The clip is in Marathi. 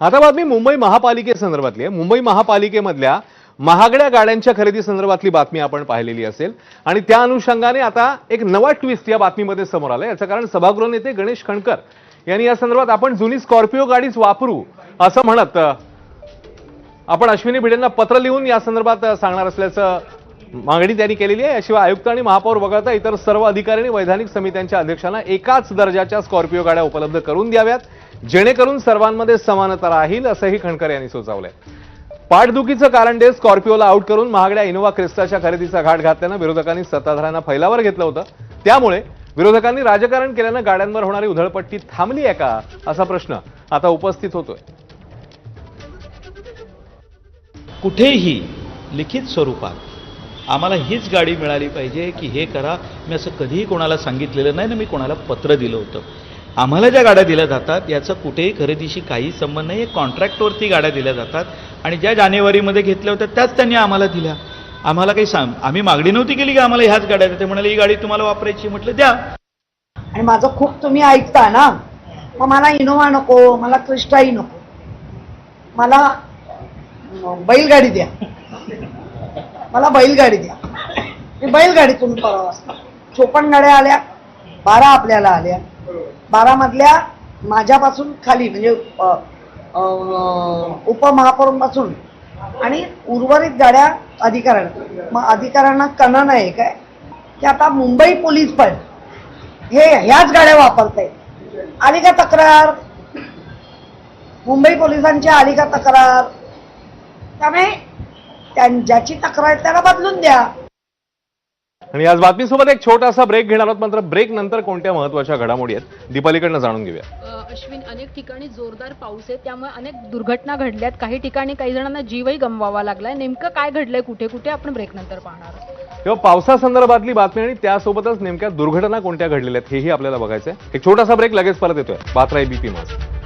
आता बातमी मुंबई महापालिकेसंदर्भातली आहे। मुंबई महापालिकेमधल्या महागड्या गाड्यांच्या खरेदी संदर्भातली बातमी आपण पाहिलेली असेल आणि त्या अनुषंगाने आता एक नवा ट्विस्ट या बातमीमध्ये समोर आलाय। याचं कारण सभागृह नेते गणेश खणकर यांनी या संदर्भात आपण जुनी स्कॉर्पिओ गाडीच वापरू असं म्हणत आपण अश्विनी भिडेंना पत्र लिहून या संदर्भात सांगणार असल्याचं मागणी त्यांनी केलेली आहे। याशिवाय आयुक्त आणि महापौर वगळता इतर सर्व अधिकारी आणि वैधानिक समित्यांच्या अध्यक्षांना एकाच दर्जाच्या स्कॉर्पिओ गाड्या उपलब्ध करून द्याव्यात, जेणेकरून सर्वांमध्ये समानता राहील असंही खणकर यांनी सुचवलंय। पाठदुखीचं कारण देत स्कॉर्पिओला आउट करून महागड्या इनोव्हा क्रिस्टाच्या खरेदीचा घाट घातल्यानं विरोधकांनी सत्ताधाऱ्यांना फैलावर घेतलं होतं। त्यामुळे विरोधकांनी राजकारण केल्यानं गाड्यांवर होणारी उधळपट्टी थांबली आहे का असा प्रश्न आता उपस्थित होतोय। कुठेही लिखित स्वरूपात आम्हाला हीच गाडी मिळाली पाहिजे की हे करा, मी असं कधीही कोणाला सांगितलेलं नाही ना मी कोणाला पत्र दिलं होतं। आम्हाला ज्या गाड्या दिल्या जातात याचा कुठेही खरेदीशी काही संबंध नाही। कॉन्ट्रॅक्टवरती गाड्या दिल्या जातात आणि ज्या जानेवारीमध्ये घेतल्या होत्या त्याच त्यांनी आम्हाला दिल्या। आम्हाला काही आम्ही मागणी नव्हती केली की आम्हाला ह्याच गाड्या द्या। ते म्हणाले ही गाडी तुम्हाला वापरायची, म्हटलं द्या। आणि माझं खूप तुम्ही ऐकता ना, मग मला इनोव्हा नको, मला क्रिस्टाही नको, मला बैलगाडी द्या, मला बैलगाडी द्या। मी बैलगाडीतून प्रवास, 54 गाड्या आल्या, 12 आपल्याला आल्या, 12 मधल्या माझ्यापासून खाली म्हणजे उपमहापौरांपासून आणि उर्वरित गाड्या अधिकाऱ्यांना। मग अधिकाऱ्यांना कळलं आहे काय की आता मुंबई पोलीस पण ह्याच गाड्या वापरताय। आली का तक्रार, मुंबई पोलिसांची आली का तक्रार, त्यामुळे ज्याची तक्रार त्याला बदलून द्या। आणि आज बातमीसोबत एक छोटासा ब्रेक घेणार आहोत, मात्र ब्रेक नंतर कोणत्या महत्त्वाच्या घडामोडी आहेत दीपालीकडनं जाणून घेऊया। अश्विन, अनेक ठिकाणी जोरदार पाऊस आहे, त्यामुळे अनेक दुर्घटना घडल्यात, काही ठिकाणी काही जणांना जीवही गमवावा लागलाय। नेमकं काय घडलंय, कुठे कुठे आपण ब्रेक नंतर पाहणार आहोत। तेव्हा पावसासंदर्भातली बातमी आणि त्यासोबतच नेमक्या दुर्घटना कोणत्या घडलेल्या आहेत हेही आपल्याला बघायचंय। एक छोटासा ब्रेक, लगेच परत येतोय। पात्र आहे बीपी माझं।